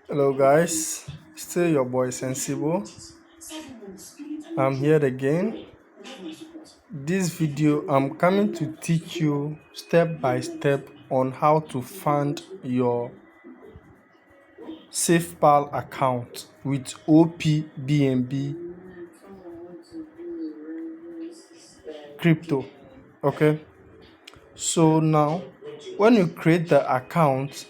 Hello guys, still your boy Sensible. I'm here again. This video I'm coming to teach you step by step on how to fund your Safepal account with Opbnb crypto. Okay, so now when you create the account,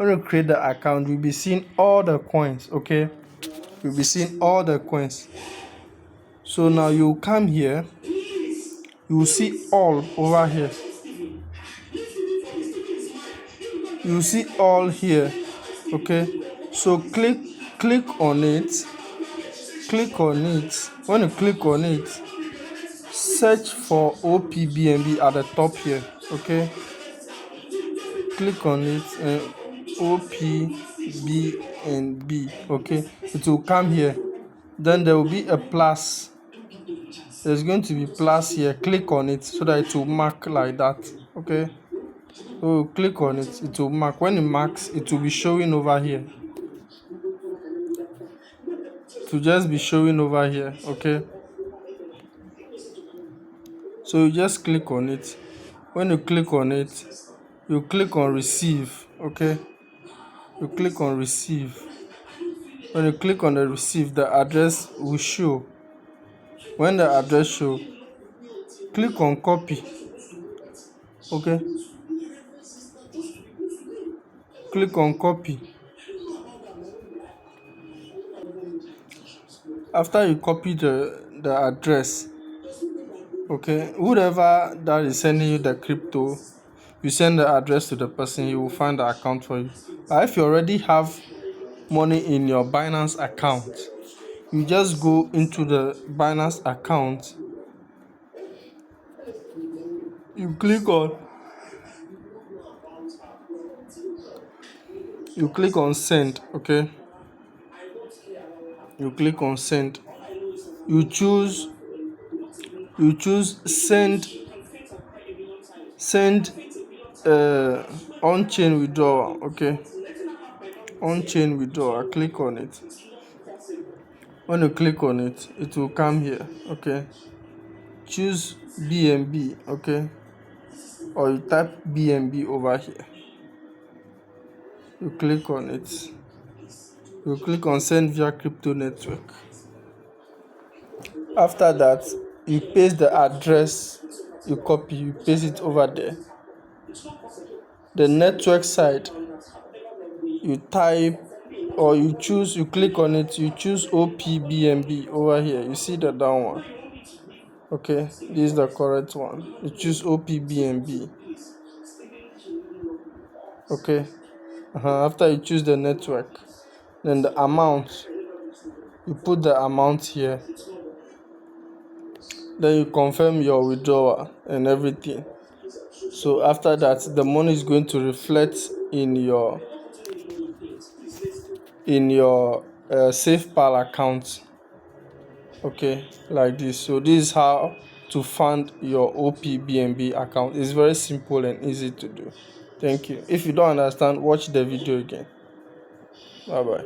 you'll be seeing all the coins. Okay, you'll be seeing all the coins. So now you come here, you will see all over here. You see all here. Okay, so click on it. When you click on it, search for Opbnb at the top here. Okay, click on it and Opbnb. Okay, it will come here. Then there will be a plus. There's going to be plus here. Click on it so that it will mark like that. Okay, so click on it, it will mark. When it marks, it will be showing over here. To just be showing over here. Okay, so you just click on it. When you click on it, you click on receive. Okay, you click on receive. When you click on the receive, the address will show. When the address show, click on copy. Okay, click on copy. After you copy the address, okay, whoever that is sending you the crypto, you send the address to the person, he will find the account for you. But if you already have money in your Binance account, you just go into the Binance account, you click on send. Okay, you click on send, you choose send on-chain withdrawal. Okay, on-chain withdrawal, click on it. When you click on it, it will come here. Okay, choose BNB. Okay, or you type BNB over here. You click on it, you click on send via crypto network. After that, you paste the address you copy, you paste it over there. The network side, you type or you click on it, you choose Opbnb over here. You see the down one. Okay, this is the correct one. You choose Opbnb. Okay, after you choose the network, then the amount, you put the amount here. Then you confirm your withdrawal and everything. So after that, the money is going to reflect in your Safepal account. Okay, like this. So this is how to fund your Opbnb account. It's very simple and easy to do. Thank you. If you don't understand, watch the video again. Bye bye.